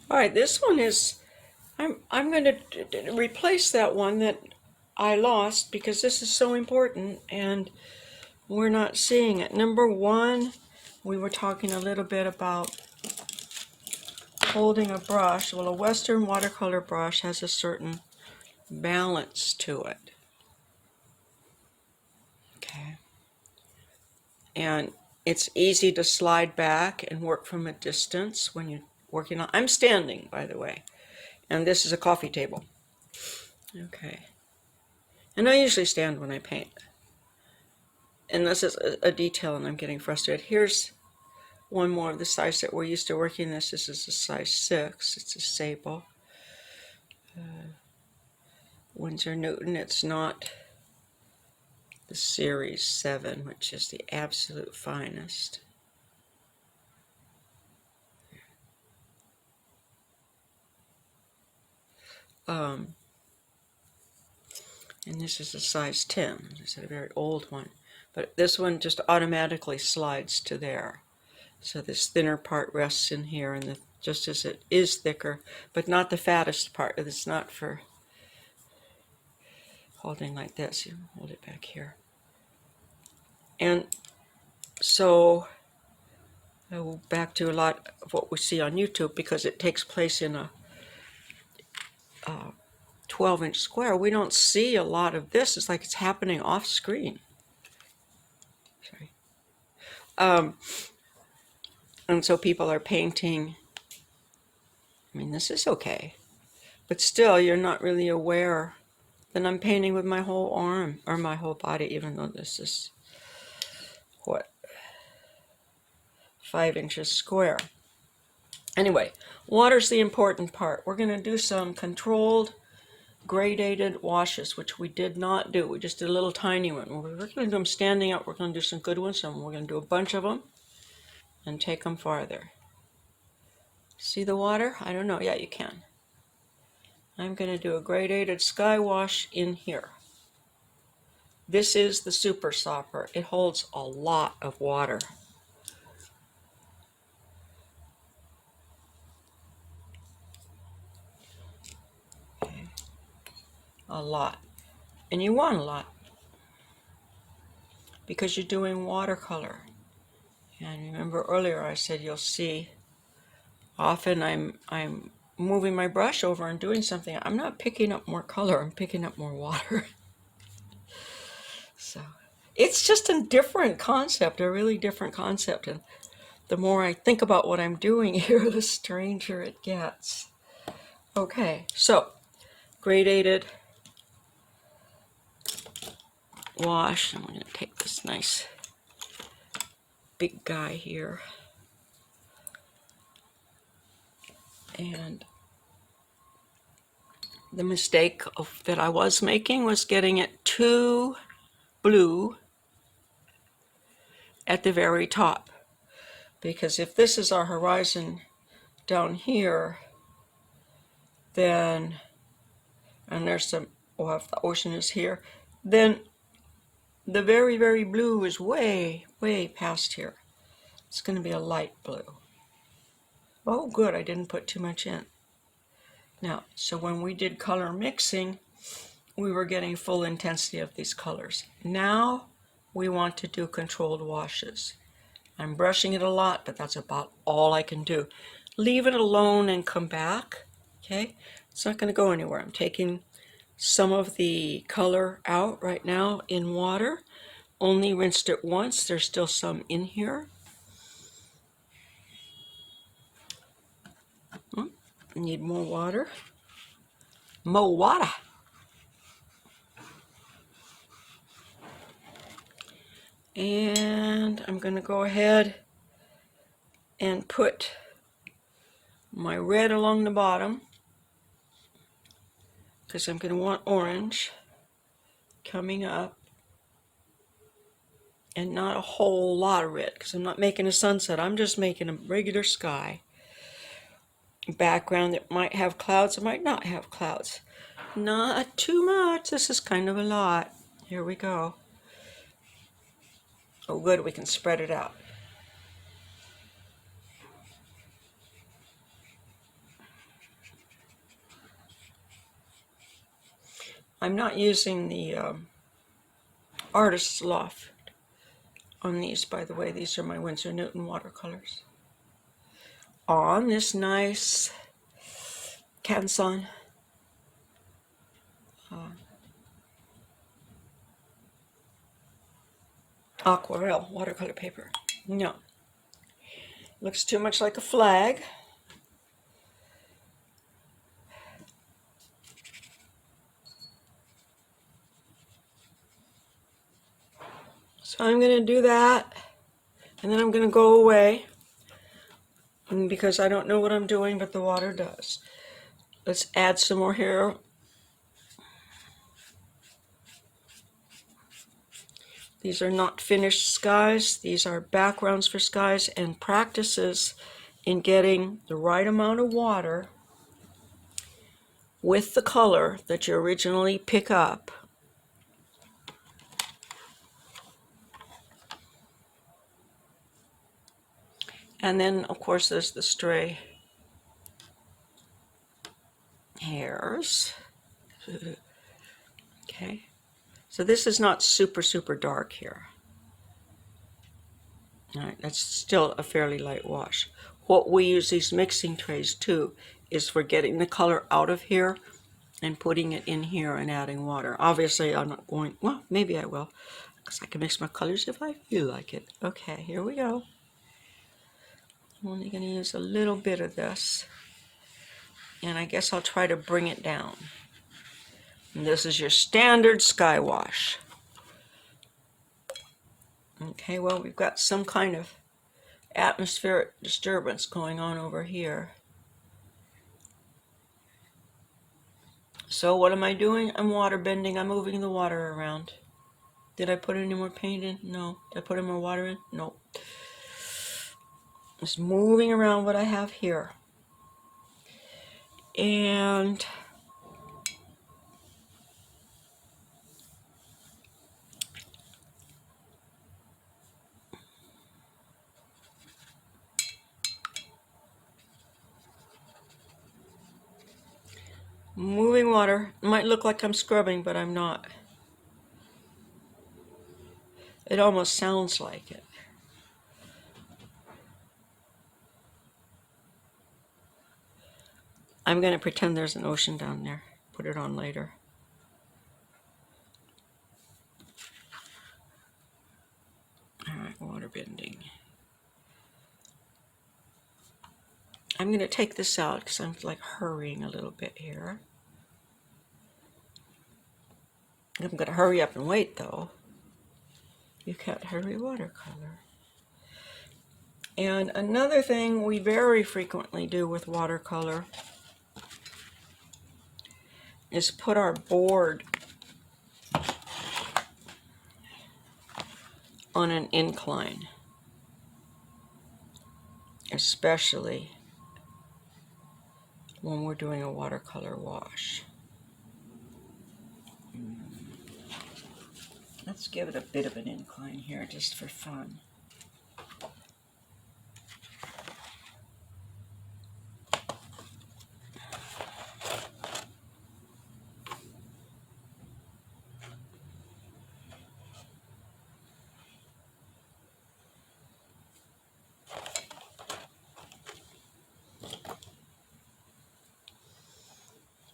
All right, this one is, I'm going to replace that one that I lost because this is so important and we're not seeing it. Number one, we were talking a little bit about holding a brush. Well, a Western watercolor brush has a certain balance to it. Okay. And it's easy to slide back and work from a distance when you're working on. I'm standing, by the way, and this is a coffee table. Okay. And I usually stand when I paint. And this is a detail and I'm getting frustrated. Here's one more of the size that we're used to working this. This is a size 6. It's a sable. Winsor Newton. It's not the Series 7, which is the absolute finest. And this is a size 10. This is a very old one. But this one just automatically slides to there. So this thinner part rests in here, and just as it is thicker, but not the fattest part. It's not for holding like this. You hold it back here. And so I will back to a lot of what we see on YouTube because it takes place in a 12-inch square. We don't see a lot of this. It's like it's happening off screen. Sorry. And so people are painting. I mean, this is okay. But still, you're not really aware that I'm painting with my whole arm or my whole body, even though this is, what, 5 inches square. Anyway, water's the important part. We're going to do some controlled gradated washes, which we did not do. We just did a little tiny one. We're going to do them standing up. We're going to do some good ones, and we're going to do a bunch of them and take them farther. See the water? I don't know. Yeah, you can. I'm going to do a gradated sky wash in here. This is the Super Sopper. It holds a lot of water. Okay. A lot. And you want a lot because you're doing watercolor. And remember earlier I said you'll see often I'm moving my brush over and doing something. I'm not picking up more color, I'm picking up more water. So it's just a different concept, a really different concept. And the more I think about what I'm doing here, the stranger it gets. Okay, so gradated wash. I'm going to take this nice big guy here. And the mistake that I was making was getting it too blue at the very top. Because if this is our horizon down here, then, and there's some, well, if the ocean is here, then the very, very blue is way, way past here. It's going to be a light blue. Oh, good, I didn't put too much in. Now, so when we did color mixing, we were getting full intensity of these colors. Now we want to do controlled washes. I'm brushing it a lot, but that's about all I can do. Leave it alone and come back, okay? It's not going to go anywhere. I'm taking some of the color out right now in water. Only rinsed it once. There's still some in here. I need more water. More water. And I'm going to go ahead and put my red along the bottom because I'm going to want orange coming up, and not a whole lot of red because I'm not making a sunset. I'm just making a regular sky background that might have clouds, it might not have clouds. Not too much. This is kind of a lot. Here we go. Oh good, we can spread it out. I'm not using the Artist's Loft on these, by the way. These are my Winsor Newton watercolors. On this nice Canson aquarelle watercolor paper. No, looks too much like a flag. So I'm going to do that, and then I'm going to go away, and because I don't know what I'm doing, but the water does. Let's add some more here. These are not finished skies. These are backgrounds for skies and practices in getting the right amount of water with the color that you originally pick up. And then, of course, there's the stray hairs. Okay, so this is not super, super dark here. All right, that's still a fairly light wash. What we use these mixing trays to is for getting the color out of here and putting it in here and adding water. Obviously, I'm not going, well, maybe I will, because I can mix my colors if I feel like it. Okay, here we go. I'm only going to use a little bit of this, and I guess I'll try to bring it down. And this is your standard sky wash. Okay, well, we've got some kind of atmospheric disturbance going on over here. So what am I doing? I'm water bending. I'm moving the water around. Did I put any more paint in? No. Did I put any more water in? No. Just moving around what I have here. And moving water. It might look like I'm scrubbing, but I'm not. It almost sounds like it. I'm going to pretend there's an ocean down there. Put it on later. All right, water bending. I'm going to take this out because I'm like hurrying a little bit here. I'm going to hurry up and wait though. You can't hurry watercolor. And another thing we very frequently do with watercolor is put our board on an incline, especially when we're doing a watercolor wash. Let's give it a bit of an incline here just for fun.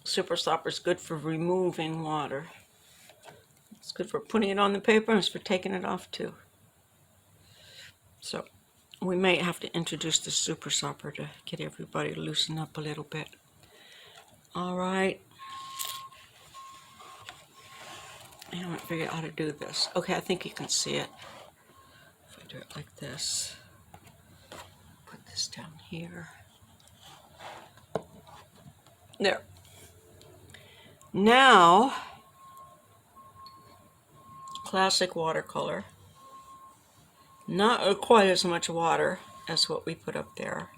Super Stopper is good for removing water. It's good for putting it on the paper, and it's for taking it off too. So we may have to introduce the Super Stopper to get everybody to loosen up a little bit. All right. I haven't figured out how to do this. Okay, I think you can see it. If I do it like this, put this down here. There. Now, classic watercolor. Not quite as much water as what we put up there.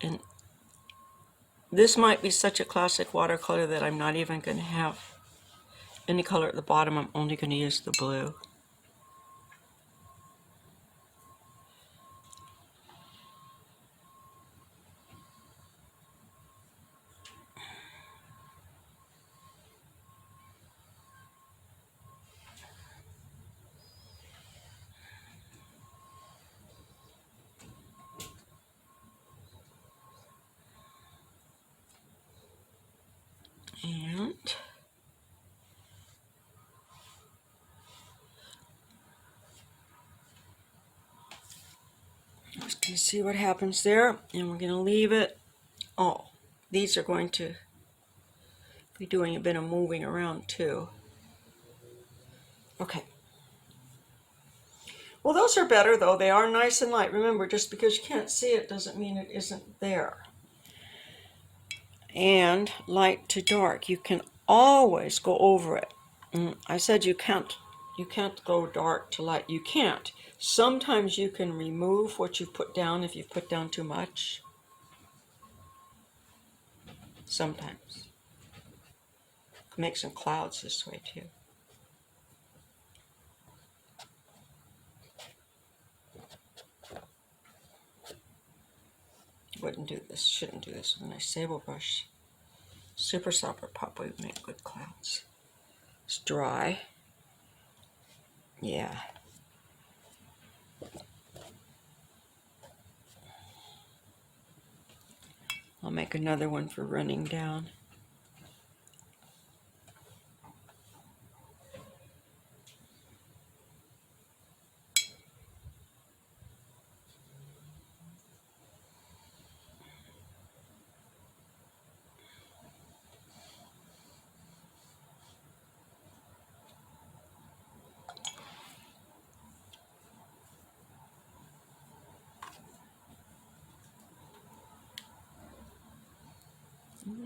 And this might be such a classic watercolor that I'm not even going to have any color at the bottom. I'm only going to use the blue. And I'm just going to see what happens there, and we're going to leave it. Oh, these are going to be doing a bit of moving around too. Okay. Well, those are better though. They are nice and light. Remember, just because you can't see it doesn't mean it isn't there. And light to dark. You can always go over it. I said you can't go dark to light. You can't. Sometimes you can remove what you put down if you put down too much. Sometimes. Make some clouds this way too. Wouldn't do this, shouldn't do this with a nice sable brush. Super Soft Pop would make good clouds. It's dry. Yeah. I'll make another one for running down.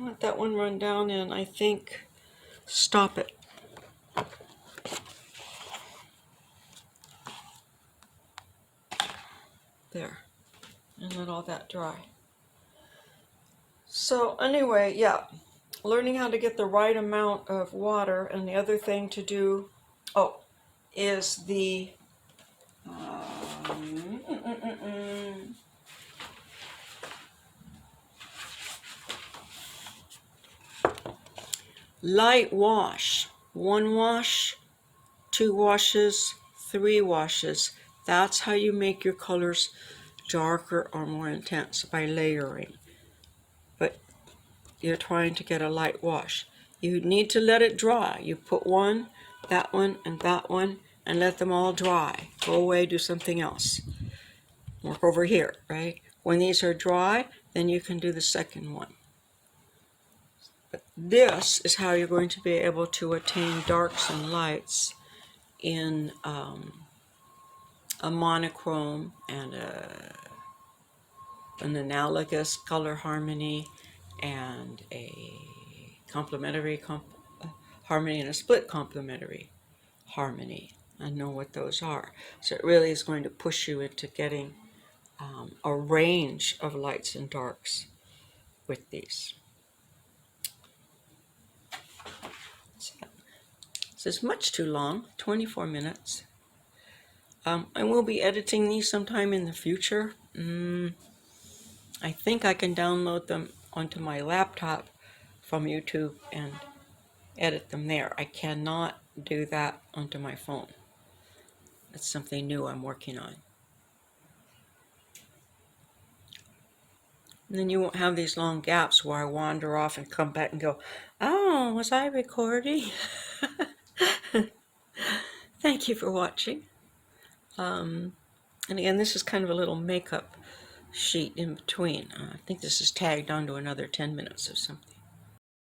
Let that one run down and I think stop it. There. And let all that dry. So anyway, yeah, learning how to get the right amount of water, and the other thing to do, is the light wash. 1 wash, 2 washes, 3 washes. That's how you make your colors darker or more intense, by layering. But you're trying to get a light wash. You need to let it dry. You put one, and that one, and let them all dry. Go away, do something else. Work over here, right? When these are dry, then you can do the second one. But this is how you're going to be able to attain darks and lights in a monochrome and an analogous color harmony and a complementary harmony and a split complementary harmony. I know what those are. So it really is going to push you into getting a range of lights and darks with these. This is much too long, 24 minutes. I will be editing these sometime in the future. I think I can download them onto my laptop from YouTube and edit them there. I cannot do that onto my phone. That's something new I'm working on. And then you won't have these long gaps where I wander off and come back and go, oh, was I recording? Thank you for watching. And again, this is kind of a little makeup sheet in between. I think this is tagged onto another 10 minutes or something.